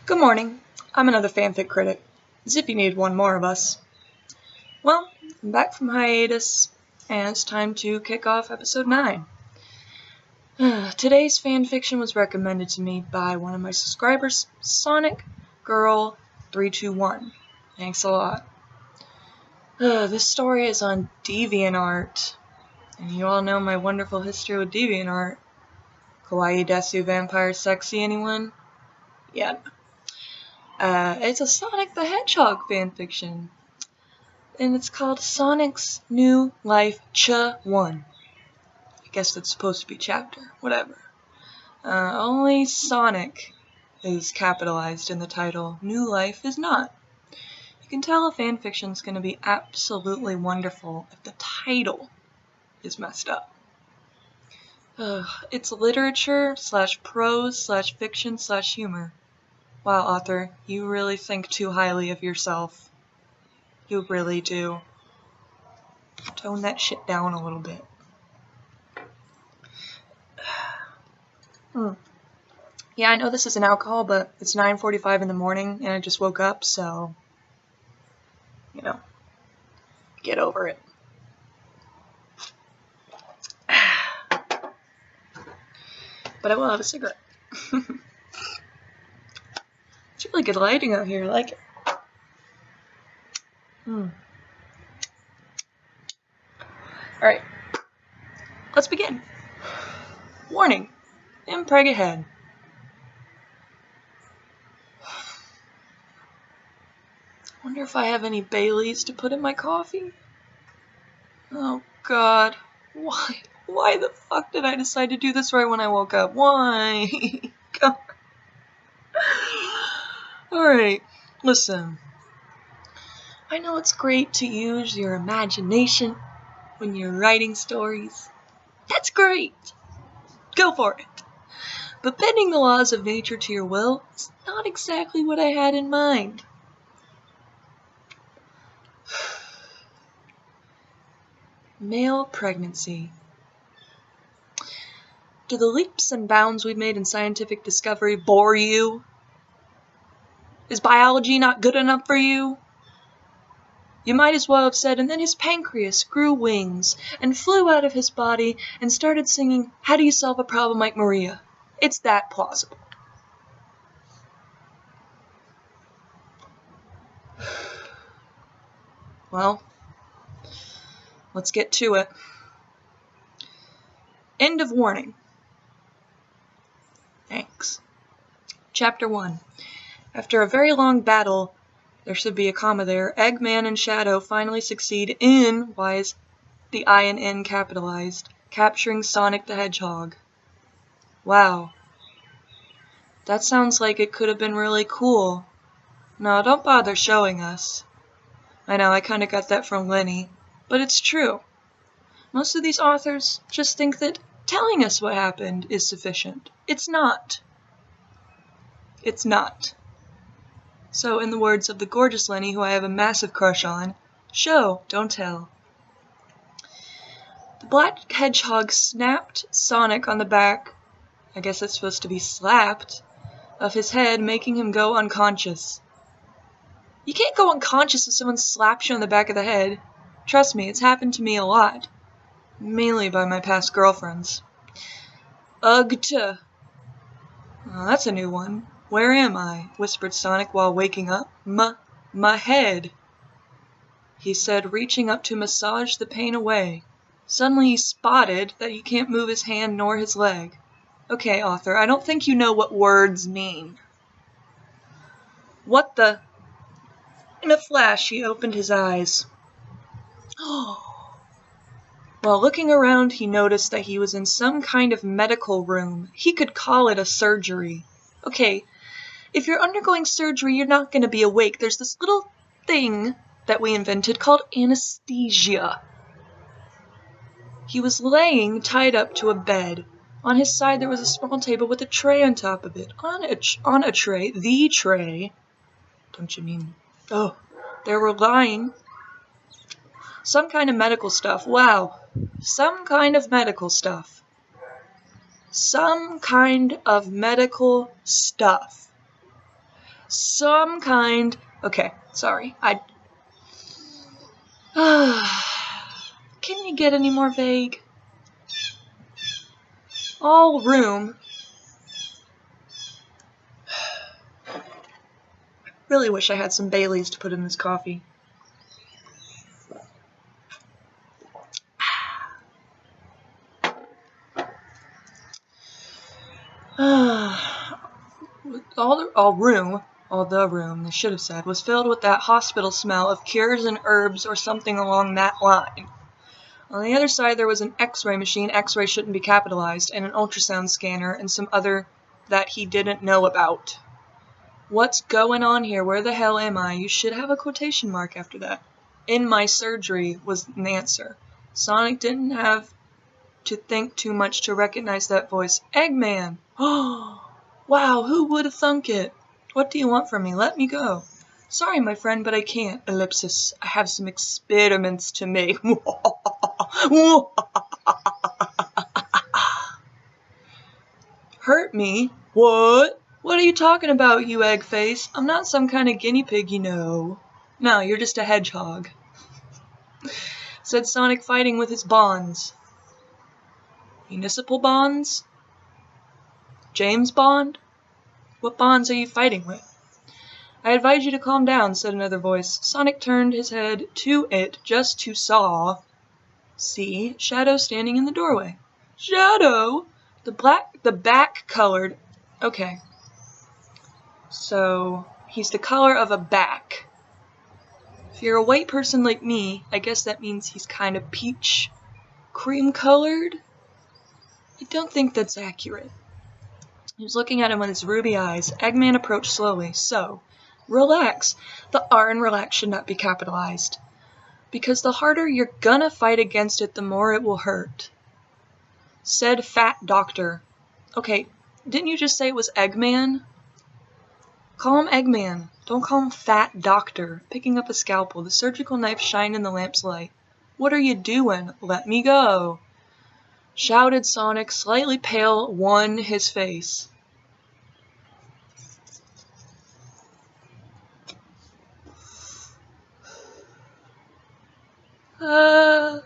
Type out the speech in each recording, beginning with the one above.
Good morning. I'm another fanfic critic, as if you need one more of us. Well, I'm back from hiatus, and it's time to kick off episode 9. Today's fanfiction was recommended to me by one of my subscribers, Sonic Girl 321. Thanks a lot. This story is on DeviantArt, and you all know my wonderful history with DeviantArt. Kawaii Desu Vampire Sexy, anyone? Yeah. It's a Sonic the Hedgehog fanfiction, and it's called Sonic's New Life Ch-1. I guess that's supposed to be chapter, whatever. Only Sonic is capitalized in the title. New Life is not. You can tell a fanfiction's going to be absolutely wonderful if the title is messed up. It's literature / prose / fiction / humor. Wow, author, you really think too highly of yourself. You really do. Tone that shit down a little bit. Yeah, I know this is an alcohol, but it's 9:45 in the morning, and I just woke up, so, you know, get over it. But I will have a cigarette. It's really good lighting out here, I like it. Alright, let's begin. Warning, mpreg ahead. Wonder if I have any Baileys to put in my coffee? Oh god, why the fuck did I decide to do this right when I woke up? Why? God. Alright, listen. I know it's great to use your imagination when you're writing stories. That's great! Go for it! But bending the laws of nature to your will is not exactly what I had in mind. Male pregnancy. Do the leaps and bounds we've made in scientific discovery bore you? Is biology not good enough for you? You might as well have said, and then his pancreas grew wings and flew out of his body and started singing, "How do you solve a problem like Maria?" It's that plausible. Well, let's get to it. End of warning. Thanks. Chapter 1. After a very long battle, there should be a comma there, Eggman and Shadow finally succeed in, why is the I and N capitalized, capturing Sonic the Hedgehog. Wow. That sounds like it could have been really cool. No, don't bother showing us. I know, I kinda got that from Lenny, but it's true. Most of these authors just think that telling us what happened is sufficient. It's not. It's not. So, in the words of the gorgeous Lenny, who I have a massive crush on, show, don't tell. The black hedgehog snapped Sonic on the back, I guess it's supposed to be slapped, of his head, making him go unconscious. You can't go unconscious if someone slaps you on the back of the head. Trust me, it's happened to me a lot. Mainly by my past girlfriends. Ugh-ta. Oh, that's a new one. Where am I? Whispered Sonic while waking up. My head, he said, reaching up to massage the pain away. Suddenly he spotted that he can't move his hand nor his leg. Okay, author, I don't think you know what words mean. What the? In a flash, he opened his eyes. While looking around, he noticed that he was in some kind of medical room. He could call it a surgery. Okay, if you're undergoing surgery, you're not going to be awake. There's this little thing that we invented called anesthesia. He was laying tied up to a bed. On his side, there was a small table with a tray on top of it. On a tray, the tray, don't you mean? Oh, there were lying some kind of medical stuff. Wow, some kind of medical stuff. Some kind of medical stuff. some kind... Okay, sorry. Can you get any more vague? All room. Really wish I had some Baileys to put in this coffee. All the room, they should have said, was filled with that hospital smell of cures and herbs or something along that line. On the other side, there was an X-ray machine, X-ray shouldn't be capitalized, and an ultrasound scanner, and some other that he didn't know about. What's going on here? Where the hell am I? You should have a quotation mark after that. In my surgery was an answer. Sonic didn't have to think too much to recognize that voice. Eggman! Oh, wow, who would have thunk it? What do you want from me? Let me go. Sorry, my friend, but I can't. Ellipsis. I have some experiments to make. Hurt me? What? What are you talking about, you egg face? I'm not some kind of guinea pig, you know. No, you're just a hedgehog. Said Sonic, fighting with his bonds. Municipal bonds? James Bond? What bonds are you fighting with? I advise you to calm down, said another voice. Sonic turned his head to it just to see Shadow standing in the doorway. Shadow? The back-colored... Okay. So, he's the color of a back. If you're a white person like me, I guess that means he's kind of peach cream-colored? I don't think that's accurate. He was looking at him with his ruby eyes. Eggman approached slowly. So, relax. The R in relax should not be capitalized. Because the harder you're gonna fight against it, the more it will hurt. Said Fat Doctor. Okay, didn't you just say it was Eggman? Call him Eggman. Don't call him Fat Doctor. Picking up a scalpel, the surgical knife shined in the lamp's light. What are you doing? Let me go. Shouted Sonic, slightly pale, won his face. Won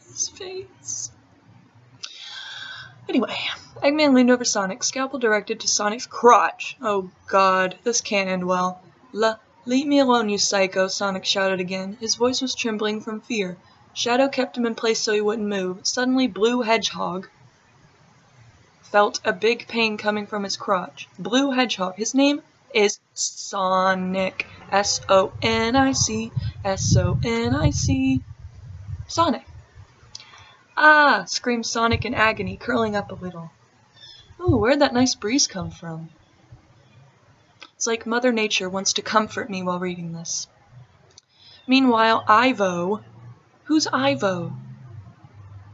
his face. Anyway, Eggman leaned over Sonic, scalpel directed to Sonic's crotch. Oh god, this can't end well. Leave me alone, you psycho, Sonic shouted again. His voice was trembling from fear. Shadow kept him in place so he wouldn't move. Suddenly, Blue Hedgehog felt a big pain coming from his crotch. Blue Hedgehog. His name is Sonic. S-O-N-I-C. S-O-N-I-C. Sonic. Ah! Screamed Sonic in agony, curling up a little. Ooh, where'd that nice breeze come from? It's like Mother Nature wants to comfort me while reading this. Meanwhile, Ivo... Who's Ivo?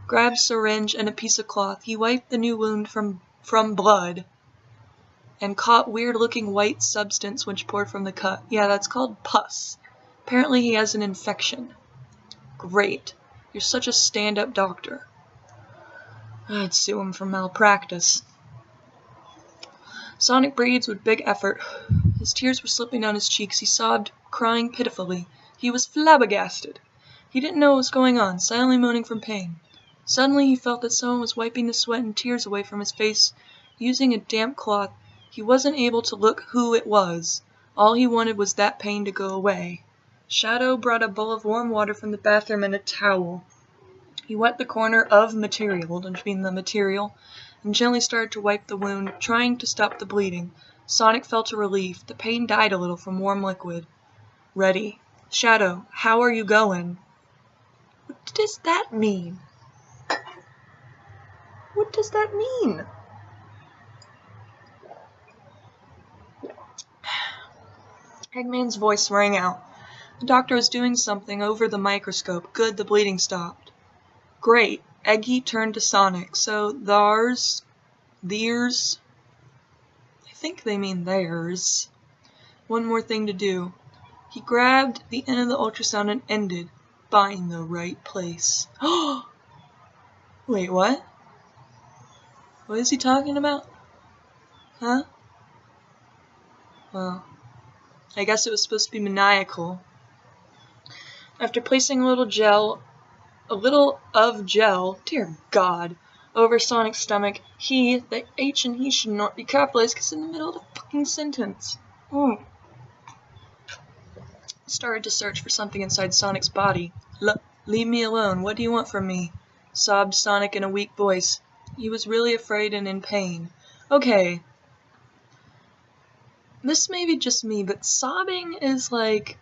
Grabbed syringe and a piece of cloth. He wiped the new wound from blood and caught weird-looking white substance which poured from the cut. Yeah, that's called pus. Apparently he has an infection. Great. You're such a stand-up doctor. I'd sue him for malpractice. Sonic breathed with big effort. His tears were slipping down his cheeks. He sobbed, crying pitifully. He was flabbergasted. He didn't know what was going on, silently moaning from pain. Suddenly he felt that someone was wiping the sweat and tears away from his face using a damp cloth. He wasn't able to look who it was. All he wanted was that pain to go away. Shadow brought a bowl of warm water from the bathroom and a towel. He wet the corner of material, don't you mean the material, and gently started to wipe the wound, trying to stop the bleeding. Sonic felt a relief. The pain died a little from warm liquid. Ready. Shadow, how are you going? What does that mean? What does that mean? Eggman's voice rang out. The doctor was doing something over the microscope. Good, the bleeding stopped. Great. Eggy turned to Sonic. So, theirs, I think they mean theirs. One more thing to do. He grabbed the end of the ultrasound and ended. Find the right place. Wait, what? What is he talking about? Huh? Well, I guess it was supposed to be maniacal. After placing a little of gel, dear God, over Sonic's stomach, the H and he should not be capitalized because in the middle of the fucking sentence. Started to search for something inside Sonic's body. Leave me alone, what do you want from me? Sobbed Sonic in a weak voice. He was really afraid and in pain. Okay. This may be just me, but sobbing is like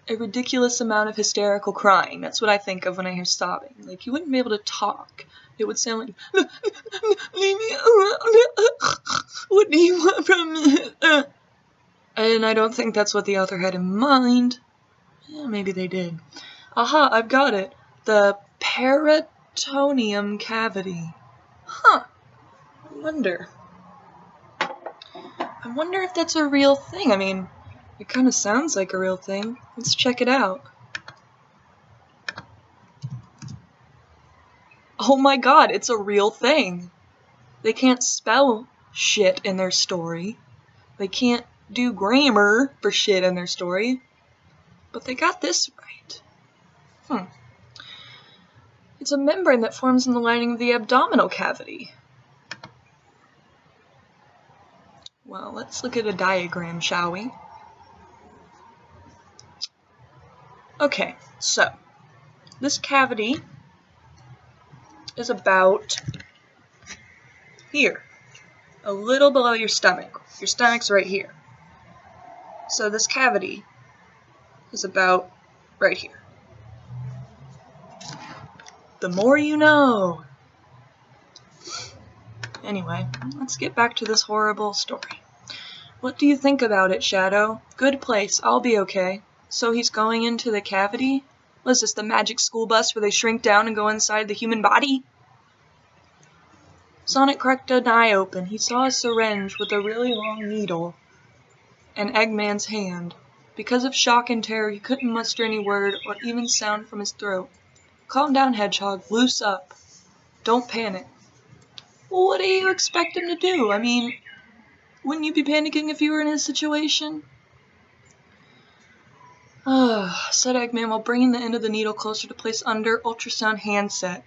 a ridiculous amount of hysterical crying. That's what I think of when I hear sobbing. Like, you wouldn't be able to talk. It would sound like, leave me alone. What do you want from me? And I don't think that's what the author had in mind. Yeah, maybe they did. Aha, I've got it. The peritoneum cavity. Huh. I wonder if that's a real thing. I mean, it kind of sounds like a real thing. Let's check it out. Oh my god, it's a real thing. They can't spell shit in their story. They can't do grammar for shit in their story. But they got this right. It's a membrane that forms in the lining of the abdominal cavity. Well, let's look at a diagram, shall we? Okay, so this cavity is about here, a little below your stomach. Your stomach's right here. So this cavity is about right here. The more you know. Anyway, let's get back to this horrible story. What do you think about it, Shadow? Good place, I'll be okay. So he's going into the cavity? What is this, the magic school bus where they shrink down and go inside the human body? Sonic cracked an eye open. He saw a syringe with a really long needle and Eggman's hand. Because of shock and terror, he couldn't muster any word or even sound from his throat. Calm down, Hedgehog. Loose up. Don't panic. Well, what do you expect him to do? I mean, wouldn't you be panicking if you were in his situation? Said Eggman while bringing the end of the needle closer to place under ultrasound handset.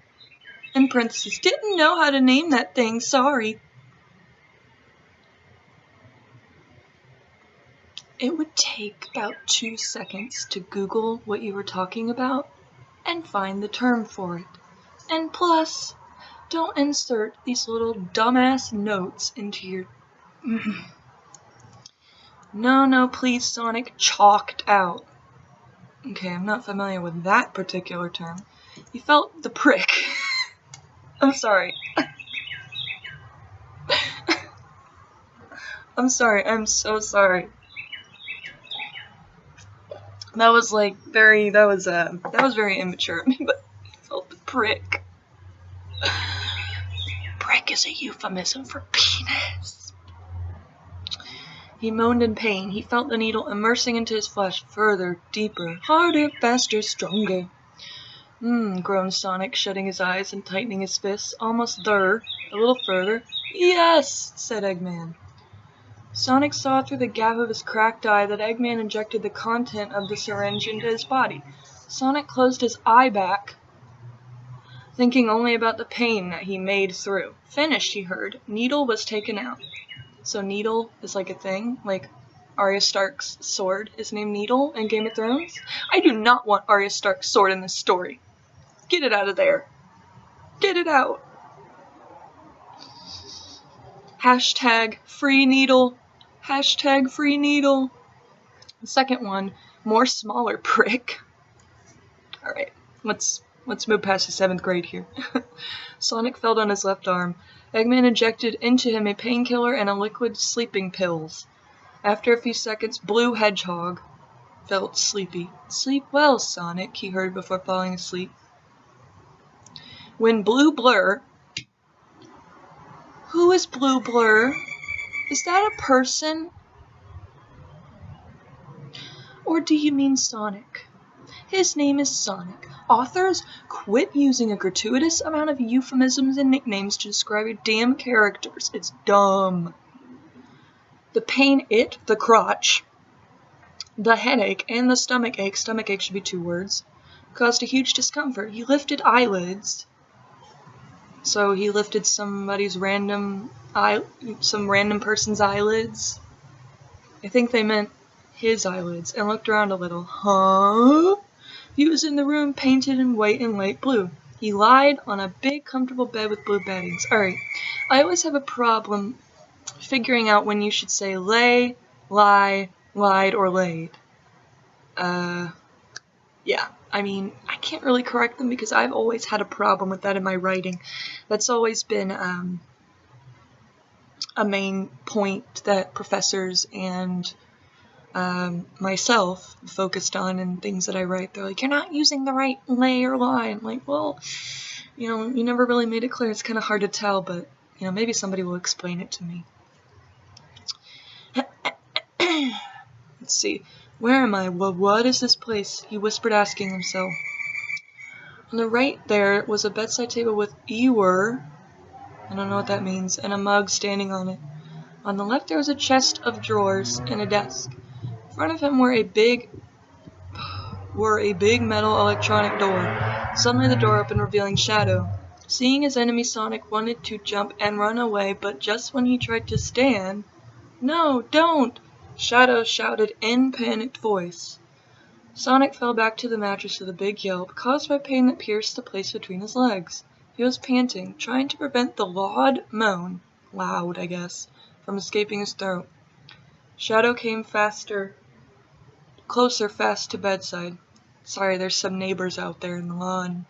In parentheses, didn't know how to name that thing, sorry. It would take about 2 seconds to Google what you were talking about and find the term for it. And plus, don't insert these little dumbass notes into your... No, please, Sonic. Chalked out. Okay, I'm not familiar with that particular term. He felt the prick. I'm sorry. I'm sorry, I'm so sorry. That was like very immature of me, but he felt the prick. Prick is a euphemism for penis. He moaned in pain. He felt the needle immersing into his flesh further, deeper, harder, faster, stronger. Groaned Sonic, shutting his eyes and tightening his fists. Almost there. A little further. Yes, said Eggman. Sonic saw through the gap of his cracked eye that Eggman injected the content of the syringe into his body. Sonic closed his eye back, thinking only about the pain that he made through. Finished, he heard. Needle was taken out. So Needle is like a thing? Like Arya Stark's sword is named Needle in Game of Thrones? I do not want Arya Stark's sword in this story. Get it out of there. Get it out. Hashtag free needle. Hashtag free needle. The second one, more smaller prick. Alright, let's move past the 7th grade here. Sonic felt on his left arm. Eggman injected into him a painkiller and a liquid sleeping pills. After a few seconds, Blue Hedgehog felt sleepy. Sleep well, Sonic, he heard before falling asleep. When Blue Blur... Who is Blue Blur? Is that a person? Or do you mean Sonic? His name is Sonic. Authors, quit using a gratuitous amount of euphemisms and nicknames to describe your damn characters. It's dumb. The pain the crotch, the headache, and the stomach ache should be 2 words, caused a huge discomfort. He lifted eyelids. So he lifted some random person's eyelids. I think they meant his eyelids, and looked around a little. Huh? He was in the room painted in white and light blue. He lied on a big comfortable bed with blue beddings. Alright, I always have a problem figuring out when you should say lay, lie, lied, or laid. Yeah, I mean, I can't really correct them because I've always had a problem with that in my writing. That's always been a main point that professors and myself focused on in things that I write. They're like, you're not using the right lay or lie. I'm like, well, you know, you never really made it clear. It's kind of hard to tell, but, you know, maybe somebody will explain it to me. Let's see. Where am I? Well, what is this place? He whispered, asking himself. On the right there was a bedside table with ewer, I don't know what that means, and a mug standing on it. On the left there was a chest of drawers and a desk. In front of him were a big metal electronic door. Suddenly the door opened, revealing Shadow. Seeing his enemy, Sonic wanted to jump and run away, but just when he tried to stand... No, don't! Shadow shouted in panicked voice. Sonic fell back to the mattress with a big yelp, caused by pain that pierced the place between his legs. He was panting, trying to prevent the loud, I guess, from escaping his throat. Shadow came closer fast to bedside. Sorry, there's some neighbors out there in the lawn.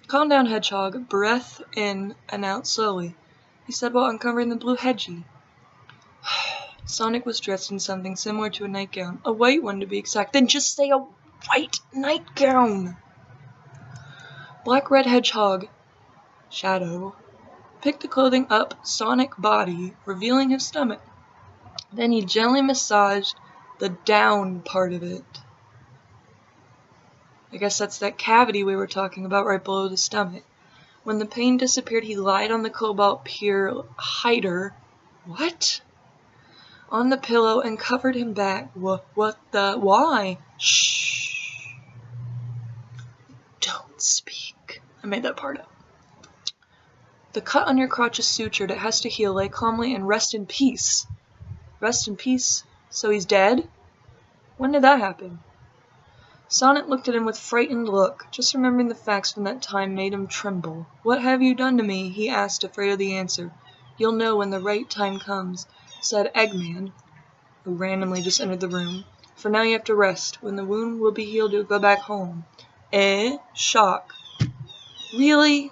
Calm down, Hedgehog. Breath in and out slowly, he said while uncovering the blue hedgie. Sonic was dressed in something similar to a nightgown. A white one, to be exact. Then just say a white nightgown! Black-red Hedgehog, Shadow, picked the clothing up Sonic body, revealing his stomach. Then he gently massaged the down part of it. I guess that's that cavity we were talking about right below the stomach. When the pain disappeared, he lied on the cobalt pure hider. What? On the pillow and covered him back. Why? Shh. Don't speak. I made that part up. The cut on your crotch is sutured. It has to heal. Lay calmly and rest in peace. Rest in peace? So he's dead? When did that happen? Sonic looked at him with frightened look. Just remembering the facts from that time made him tremble. What have you done to me? He asked, afraid of the answer. You'll know when the right time comes, said Eggman, who randomly just entered the room. For now you have to rest. When the wound will be healed, you'll go back home. Shock. Really?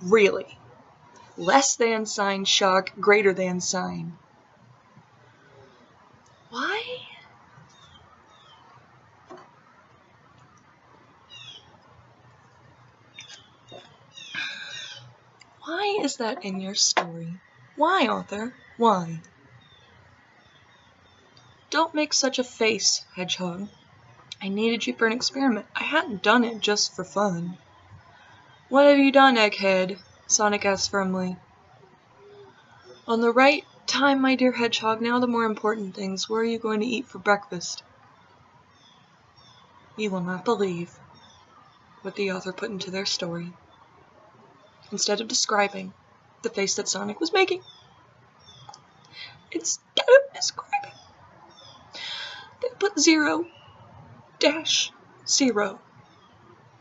Really? Less than sign, shock, greater than sign. Why? Why is that in your story? Why, author? Why? Don't make such a face, Hedgehog. I needed you for an experiment. I hadn't done it just for fun. What have you done, Egghead? Sonic asked firmly. On the right time, my dear Hedgehog. Now the more important things. What are you going to eat for breakfast? You will not believe what the author put into their story. Instead of describing the face that Sonic was making, instead of describing, they put 0-0,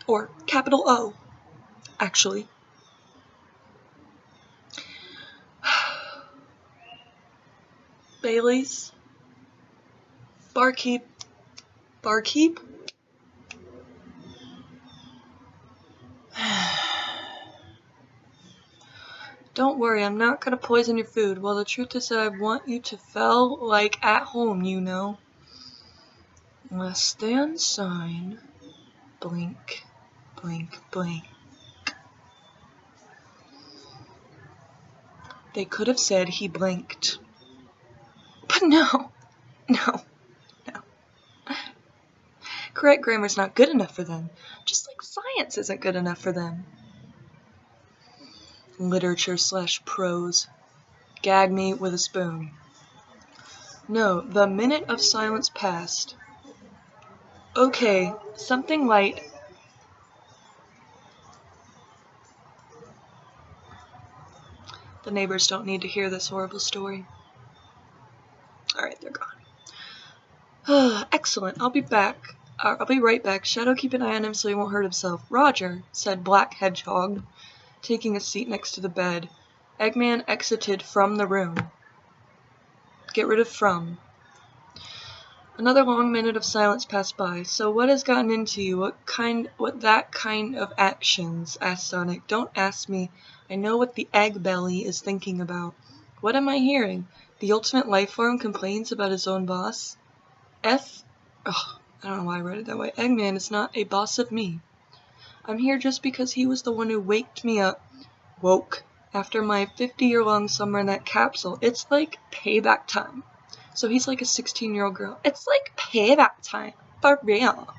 or capital O, actually. Bailey's, barkeep, Don't worry, I'm not gonna poison your food. Well, the truth is that I want you to feel like at home, you know. Less than sign, blink, blink, blink. They could have said he blinked. But no. Correct grammar's not good enough for them, just like science isn't good enough for them. Literature/prose. Gag me with a spoon. No, the minute of silence passed. Okay, something light. The neighbors don't need to hear this horrible story. Alright, they're gone. Excellent, I'll be back. I'll be right back. Shadow, keep an eye on him so he won't hurt himself. Roger, said Black Hedgehog, taking a seat next to the bed. Eggman exited from the room. Get rid of from. Another long minute of silence passed by. So what has gotten into you? What that kind of actions? Asked Sonic. Don't ask me. I know what the egg belly is thinking about. What am I hearing? The ultimate life form complains about his own boss? I don't know why I read it that way. Eggman is not a boss of me. I'm here just because he was the one who waked me up. Woke. After my 50-year-long summer in that capsule. It's like payback time. So he's like a 16-year-old girl. It's like payback time. For real.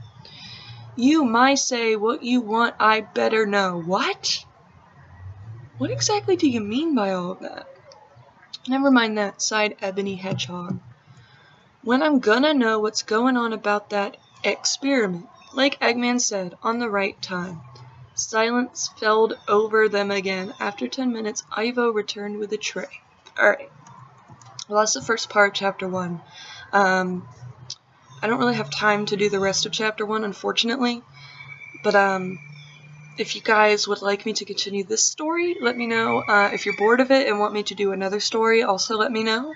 You might say what you want, I better know. What? What exactly do you mean by all of that? Never mind that, sighed Ebony Hedgehog. When I'm gonna know what's going on about that experiment, like Eggman said, on the right time. Silence fell over them again. After 10 minutes, Ivo returned with a tray. Alright. Well, that's the first part of Chapter 1. I don't really have time to do the rest of Chapter 1, unfortunately. But, if you guys would like me to continue this story, let me know. If you're bored of it and want me to do another story, also let me know.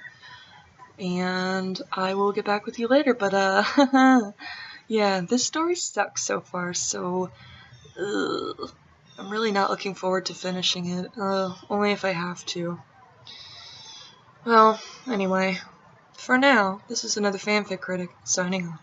And I will get back with you later. But, yeah, this story sucks so far, so I'm really not looking forward to finishing it. Only if I have to. Well, anyway, for now, this is another fanfic critic, signing off.